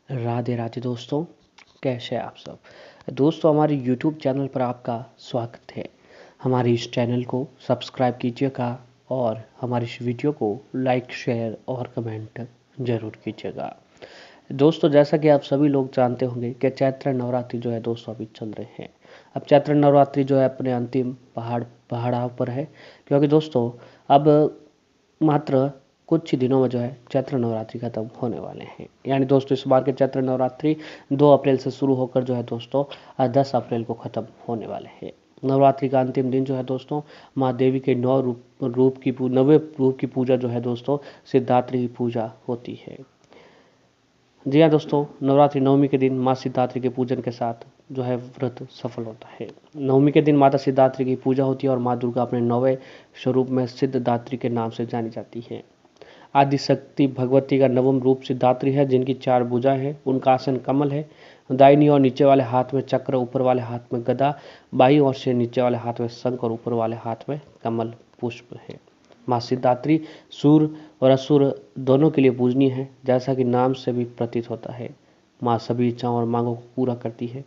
राधे राधे दोस्तों, कैसे हैं आप सब। दोस्तों, हमारे YouTube चैनल पर आपका स्वागत है। हमारे इस चैनल को सब्सक्राइब कीजिएगा और हमारी इस वीडियो को लाइक, शेयर और कमेंट जरूर कीजिएगा। दोस्तों, जैसा कि आप सभी लोग जानते होंगे कि चैत्र नवरात्रि जो है दोस्तों अभी चल रहे हैं। अब चैत्र नवरात्रि जो है अपने अंतिम पहाड़ाव पर है, क्योंकि दोस्तों अब मात्र कुछ ही दिनों में जो है चैत्र नवरात्रि खत्म होने वाले हैं। यानी दोस्तों, इस बार के चैत्र नवरात्रि 2 अप्रैल से शुरू होकर जो है दोस्तों 10 अप्रैल को खत्म होने वाले हैं। नवरात्रि का अंतिम दिन जो है दोस्तों माँ देवी के नवे रूप की पूजा जो है दोस्तों सिद्धात्री की पूजा होती है। जी हाँ दोस्तों, नवरात्रि नवमी के दिन माँ सिद्धात्री के पूजन के साथ जो है व्रत सफल होता है। नवमी के दिन माता सिद्धात्री की पूजा होती है और माँ दुर्गा अपने नवे स्वरूप में सिद्धदात्री के नाम से जानी जाती है। आदिशक्ति भगवती का नवम रूप सिद्धात्री है, जिनकी 4 भुजा है। उनका आसन कमल है। दाहिनी और नीचे वाले हाथ में चक्र, ऊपर वाले हाथ में गदा, बाईं ओर से नीचे वाले हाथ में शंख और ऊपर वाले हाथ में कमल पुष्प है। माँ सिद्धात्री सूर और असुर दोनों के लिए पूजनीय है, जैसा कि नाम से भी प्रतीत होता है। माँ सभी इच्छाओं और मांगों को पूरा करती है।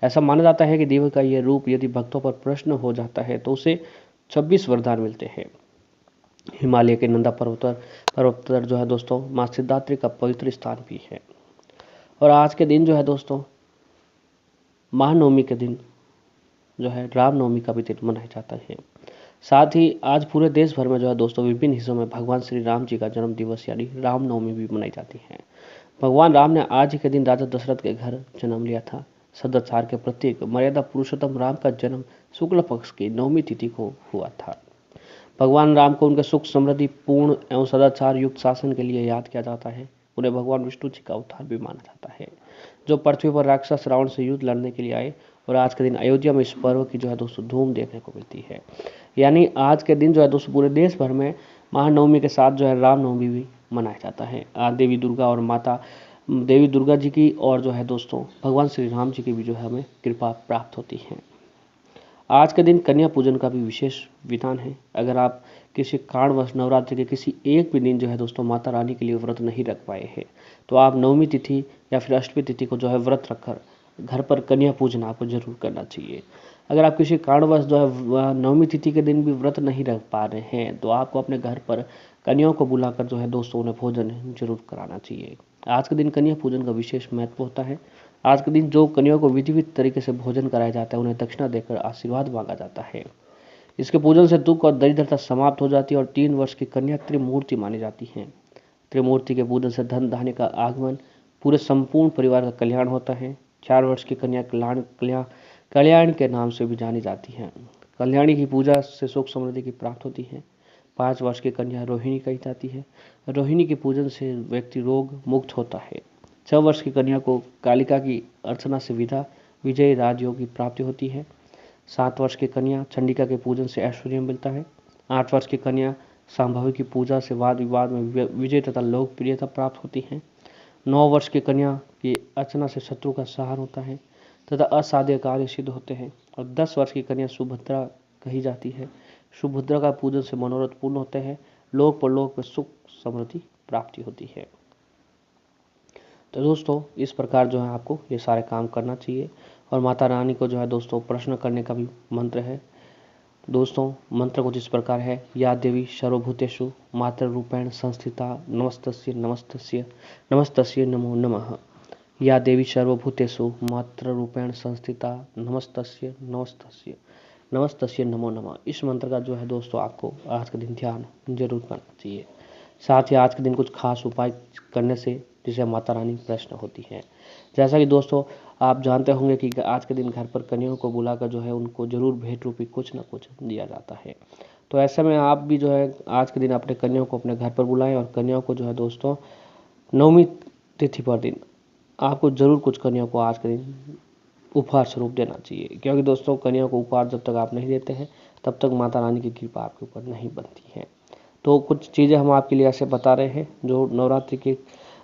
ऐसा माना जाता है कि देवी का यह रूप यदि भक्तों पर प्रश्न हो जाता है तो उसे 26 वरदान मिलते हैं। हिमालय के नंदा पर्वत पर जो है दोस्तों माँ सिद्धात्री का पवित्र स्थान भी है। और आज के दिन जो है दोस्तों महानवमी के दिन जो है रामनवमी का भी दिन मनाया जाता है। साथ ही आज पूरे देश भर में जो है दोस्तों विभिन्न हिस्सों में भगवान श्री राम जी का जन्म दिवस यानी रामनवमी भी मनाई जाती है। भगवान राम ने आज ही के दिन राजा दशरथ के घर जन्म लिया था। सदाचार के प्रतीक मर्यादा पुरुषोत्तम राम का जन्म शुक्ल पक्ष की नवमी तिथि को हुआ था। भगवान राम को उनके सुख समृद्धि पूर्ण एवं सदाचार युक्त शासन के लिए याद किया जाता है। उन्हें भगवान विष्णु जी का अवतार भी माना जाता है, जो पृथ्वी पर राक्षस रावण से युद्ध लड़ने के लिए आए। और आज के दिन अयोध्या में इस पर्व की जो है दोस्तों धूम देखने को मिलती है। यानी आज के दिन जो है दोस्तों पूरे देश भर में महानवमी के साथ जो है रामनवमी भी मनाया जाता है। आज देवी दुर्गा और माता देवी दुर्गा जी की और जो है दोस्तों भगवान श्री राम जी की भी जो है हमें कृपा प्राप्त होती है। आज के दिन कन्या पूजन का भी विशेष विधान है। अगर आप किसी कारणवश नवरात्रि के किसी एक भी दिन जो है दोस्तों माता रानी के लिए व्रत नहीं रख पाए हैं, तो आप नवमी तिथि या फिर अष्टमी तिथि को जो है व्रत रखकर घर पर कन्या पूजन आपको जरूर करना चाहिए। अगर आप किसी कारणवश जो है नवमी तिथि के दिन भी व्रत नहीं रख पा रहे हैं, तो आपको अपने घर पर कन्याओं को बुलाकर जो है दोस्तों उन्हें भोजन जरूर कराना चाहिए। आज के दिन कन्या पूजन का विशेष महत्व होता है। आज के दिन जो कन्याओं को विधिवत तरीके से भोजन कराया जाता है, उन्हें दक्षिणा देकर आशीर्वाद मांगा जाता है। इसके पूजन से दुख और दरिद्रता समाप्त हो जाती है और 3 वर्ष की कन्या त्रिमूर्ति मानी जाती है। त्रिमूर्ति के पूजन से धन धान्य का आगमन, पूरे संपूर्ण परिवार का कल्याण होता है। 4 वर्ष की कन्या कल्याण के नाम से भी जानी जाती है। कल्याणी की पूजा से सुख समृद्धि की प्राप्त होती है। 5 वर्ष की कन्या रोहिणी कही जाती है। रोहिणी के पूजन से व्यक्ति रोग मुक्त होता है। 6 वर्ष की कन्या को कालिका की अर्चना से विजय राजयोग की प्राप्ति होती है। 7 वर्ष की कन्या चंडिका के पूजन से ऐश्वर्य मिलता है। 8 वर्ष की कन्या संभवी की पूजा से वाद विवाद में विजय तथा लोकप्रियता प्राप्त होती है। 9 वर्ष की कन्या की अर्चना से शत्रु का संहार होता है तथा असाध्य कार्य सिद्ध होते हैं। और 10 वर्ष की कन्या सुभद्रा कही जाती है। सुभद्रा का पूजन से मनोरथ पूर्ण होते हैं। लोक परलोक में सुख समृद्धि प्राप्ति होती है। तो दोस्तों इस प्रकार जो है आपको ये सारे काम करना चाहिए। और माता रानी को जो है दोस्तों प्रश्न करने का भी मंत्र है। दोस्तों मंत्र कुछ इस प्रकार है। या देवी सर्वभूतेषु मातृ रूपेण संस्थिता नमस्तस्य नमस्तस्य नमस्तस्य नमो नमः। या देवी सर्वभूतेषु मातृ रूपेण संस्थिता नमस्तस्य नमस्तस्य नमस्तस्य नमो नमः। इस मंत्र का जो है दोस्तों आपको आज के दिन ध्यान जरूर करना चाहिए। साथ ही आज के दिन कुछ खास उपाय करने से जिसे माता रानी प्रसन्न होती है। जैसा कि दोस्तों आप जानते होंगे कि आज के दिन घर पर कन्याओं को बुलाकर जो है उनको जरूर भेंट रूपी कुछ न कुछ दिया जाता है। तो ऐसे में आप भी जो है आज के दिन अपने कन्याओं को अपने घर पर बुलाएं और कन्याओं को जो है दोस्तों नवमी तिथि पर दिन आपको जरूर कुछ कन्याओं को आज के दिन उपहार स्वरूप देना चाहिए। क्योंकि दोस्तों कन्याओं को उपहार जब तक आप नहीं देते हैं तब तक माता रानी की कृपा आपके ऊपर नहीं बनती है। तो कुछ चीज़ें हम आपके लिए ऐसे बता रहे हैं जो नवरात्रि के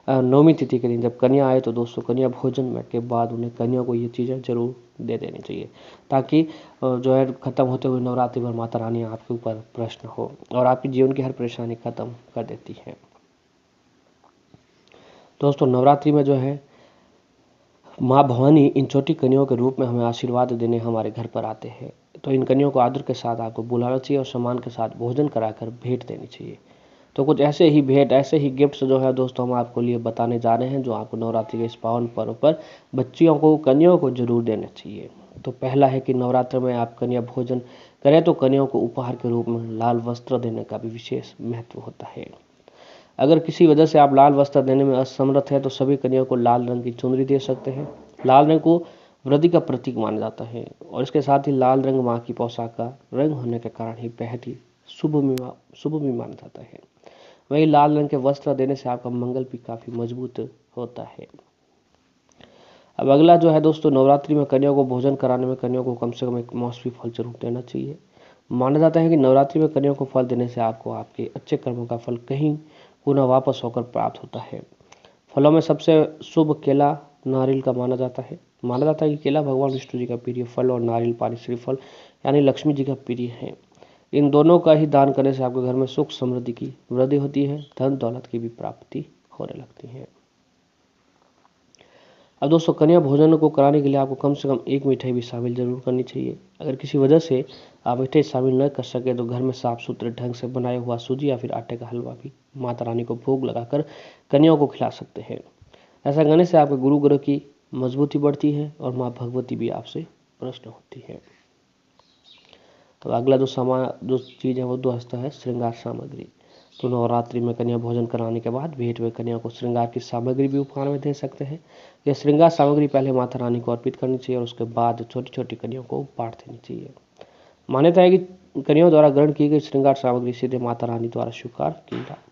नवमी तिथि के दिन जब कन्या आए तो दोस्तों कन्या भोजन में के बाद उन्हें कन्या को ये चीज़ें जरूर दे देनी चाहिए, ताकि जो है खत्म होते हुए नवरात्रि भर माता रानी आपके ऊपर प्रसन्न हो और आपके जीवन की हर परेशानी खत्म कर देती है। दोस्तों नवरात्रि में जो है माँ भवानी इन छोटी कन्याओं के रूप में हमें आशीर्वाद देने हमारे घर पर आते हैं। तो इन कन्याओं को आदर के साथ आपको बुलाना चाहिए और सम्मान के साथ भोजन कराकर भेंट देनी चाहिए। तो कुछ ऐसे ही भेंट, ऐसे ही गिफ्ट्स जो है दोस्तों हम आपको लिए बताने जा रहे हैं, जो आपको नवरात्रि के इस पावन पर्व पर बच्चियों को, कन्याओं को जरूर देना चाहिए। तो पहला है कि नवरात्र में आप कन्या भोजन करें तो कन्याओं को उपहार के रूप में लाल वस्त्र देने का भी विशेष महत्व होता है। अगर किसी वजह से आप लाल वस्त्र देने में असमर्थ है तो सभी कन्याओं को लाल रंग की चुनरी दे सकते हैं। लाल रंग को वृद्धि का प्रतीक माना जाता है और इसके साथ ही लाल रंग माँ की पोशाक का रंग होने के कारण ही बेहद ही शुभ भी माना जाता है। वही लाल रंग के वस्त्र देने से आपका मंगल भी काफी मजबूत होता है। अब अगला जो है दोस्तों, नवरात्रि में कन्याओं को भोजन कराने में कन्याओं को कम से कम एक मौसमी फल जरूर देना चाहिए। माना जाता है कि नवरात्रि में कन्याओं को फल देने से आपको आपके अच्छे कर्मों का फल कहीं पुनः वापस होकर प्राप्त होता है। फलों में सबसे शुभ केला, नारियल का माना जाता है। माना जाता है कि केला भगवान विष्णु जी का प्रिय फल और नारियल पानी श्रीफल यानी लक्ष्मी जी का प्रिय है। इन दोनों का ही दान करने से आपके घर में सुख समृद्धि की वृद्धि होती है, धन दौलत की भी प्राप्ति होने लगती है। अब दोस्तों, कन्या भोजन को कराने के लिए आपको कम से कम एक मिठाई भी शामिल जरूर करनी चाहिए। अगर किसी वजह से आप मिठाई शामिल न कर सके तो घर में साफ सुथरे ढंग से बनाया हुआ सूजी या फिर आटे का हलवा भी माता रानी को भोग लगाकर कन्याओं को खिला सकते हैं। ऐसा करने से आपके गुरु ग्रह की मजबूती बढ़ती है और माँ भगवती भी आपसे प्रसन्न होती है। तो अगला जो चीज़ है वो दोस्त है श्रृंगार सामग्री। तो नवरात्रि में कन्या भोजन कराने के बाद भेंट में कन्या को श्रृंगार की सामग्री भी उपहार में दे सकते हैं। यह श्रृंगार सामग्री पहले माता रानी को अर्पित करनी चाहिए और उसके बाद छोटी छोटी कन्याओं को बांट देनी चाहिए। मान्यता है कि कन्याओं द्वारा ग्रहण की गई श्रृंगार सामग्री सीधे माता रानी द्वारा स्वीकार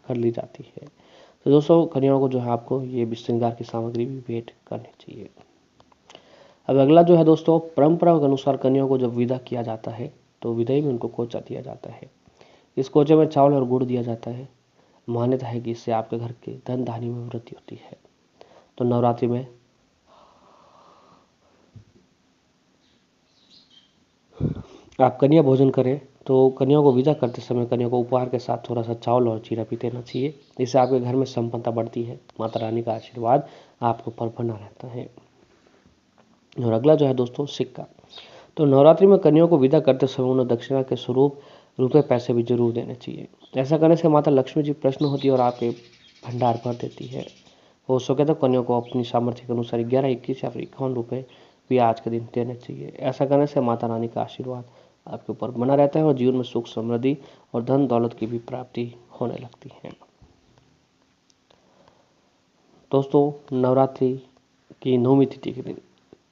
कर ली जाती है। तो दोस्तों, कन्याओं को जो है आपको ये भी श्रृंगार की सामग्री भी भेंट करनी चाहिए। अब अगला जो है दोस्तों, परंपरा के अनुसार कन्याओं को जब विदा किया जाता है तो विदाई में उनको कोचा दिया जाता है। इस कोचे में चावल और गुड़ दिया जाता है। मान्यता है कि इससे आपके घर के धन धान्य में वृद्धि होती है। तो नवरात्रि में आप कन्या भोजन करें तो कन्याओं को विदा करते समय कन्या को उपहार के साथ थोड़ा सा चावल और जीरा भी देना चाहिए। इससे आपके घर में संपन्नता बढ़ती है, माता रानी का आशीर्वाद आपके ऊपर बना रहता है। और अगला जो है दोस्तों, सिक्का। तो नवरात्रि में कन्याओं को विदा करते समय उन्हें दक्षिणा के स्वरूप रुपए पैसे भी जरूर देने चाहिए। ऐसा करने से माता लक्ष्मी जी प्रसन्न होती है और आपके भंडार भर देती है। हो सके तो कन्याओं को अपनी सामर्थ्य के अनुसार 11, 21 या फिर 51 रुपये भी आज के दिन देने चाहिए। ऐसा करने से माता रानी का आशीर्वाद आपके ऊपर बना रहता है और जीवन में सुख समृद्धि और धन दौलत की भी प्राप्ति होने लगती है। दोस्तों, नवरात्रि की 9वीं तिथि के दिन,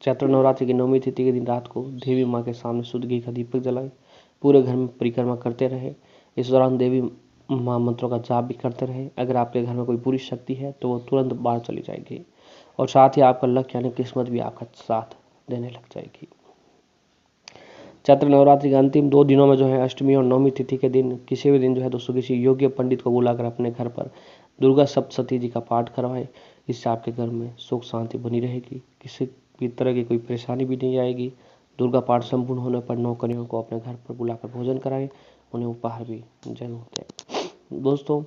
चैत्र नवरात्रि की 9वीं तिथि के दिन रात को देवी माँ के सामने शुद्ध घी का दीपक जलाएं। पूरे घर में परिक्रमा करते रहे। इस दौरान देवी माँ मंत्रों का जाप भी करते रहे। अगर आपके घर में कोई बुरी शक्ति है तो वो तुरंत बाहर चली जाएगी और साथ ही आपका लक यानी किस्मत भी आपका साथ देने लग जाएगी। चैत्र नवरात्रि के अंतिम 2 दिनों में जो है अष्टमी और 9वीं तिथि के दिन किसी भी दिन जो है दोस्तों किसी योग्य पंडित को बुलाकर अपने घर पर दुर्गा सप्तशती जी का पाठ करवाएं। इससे आपके घर में सुख शांति बनी रहेगी, किसी भी तरह की कोई परेशानी भी नहीं आएगी। दुर्गा पाठ संपूर्ण होने पर 9 कन्याओं को अपने घर पर बुलाकर भोजन कराएं, उन्हें उपहार भी जरूर दें। दोस्तों,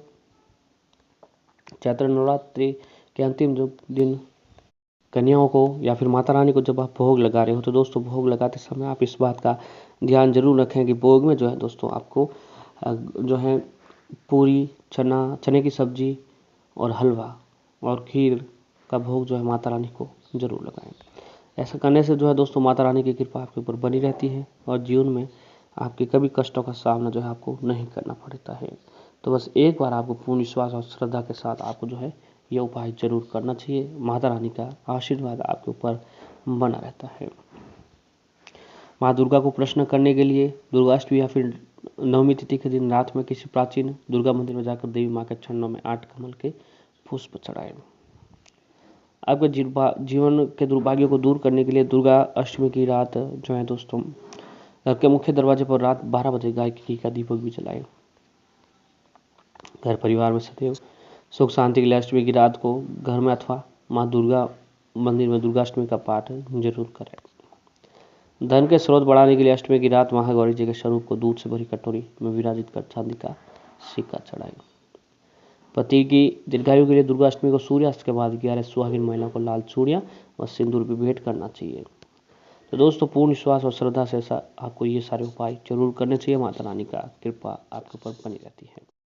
चैत्र नवरात्रि के अंतिम जो दिन कन्याओं को या फिर माता रानी को जब आप भोग लगा रहे हो तो दोस्तों भोग लगाते समय आप इस बात का ध्यान जरूर रखें कि भोग में जो है दोस्तों आपको जो है पूरी, चने की सब्जी और हलवा और खीर का भोग जो है माता रानी को जरूर लगाएं। ऐसा करने से जो है दोस्तों माता रानी की कृपा आपके ऊपर बनी रहती है और जीवन में आपके कभी कष्टों का सामना जो है आपको नहीं करना पड़ता है। तो बस एक बार आपको पूर्ण विश्वास और श्रद्धा के साथ आपको जो है यह उपाय जरूर करना चाहिए। माता रानी का आशीर्वाद आपके ऊपर बना रहता है। माँ दुर्गा को प्रसन्न करने के लिए दुर्गाष्टमी या फिर 9वीं तिथि के दिन रात में किसी प्राचीन दुर्गा मंदिर में जाकर देवी माँ के चरणों में 8 कमल के पुष्प चढ़ाएं। आपके जीवन के दुर्भाग्यों को दूर करने के लिए दुर्गा अष्टमी की रात जो है दोस्तों घर के मुख्य दरवाजे पर रात 12 बजे गाय के घी का दीपक भी जलाएं। घर परिवार में सदैव सुख शांति के लिए अष्टमी की रात को घर में अथवा माँ दुर्गा मंदिर में दुर्गाष्टमी का पाठ जरूर करें। धन के स्रोत बढ़ाने के लिए अष्टमी की रात महागौरी जी के स्वरूप को दूध से भरी कटोरी में विराजित कर चांदी का सिक्का चढ़ाएं। पति की दीर्घायु के लिए दुर्गाष्टमी को सूर्यास्त के बाद 11 सुहागिन महिला को लाल चूड़ियाँ और सिंदूर भी भेंट करना चाहिए। तो दोस्तों पूर्ण विश्वास और श्रद्धा से आपको ये सारे उपाय जरूर करने चाहिए। माता रानी का कृपा आपके ऊपर बनी रहती है।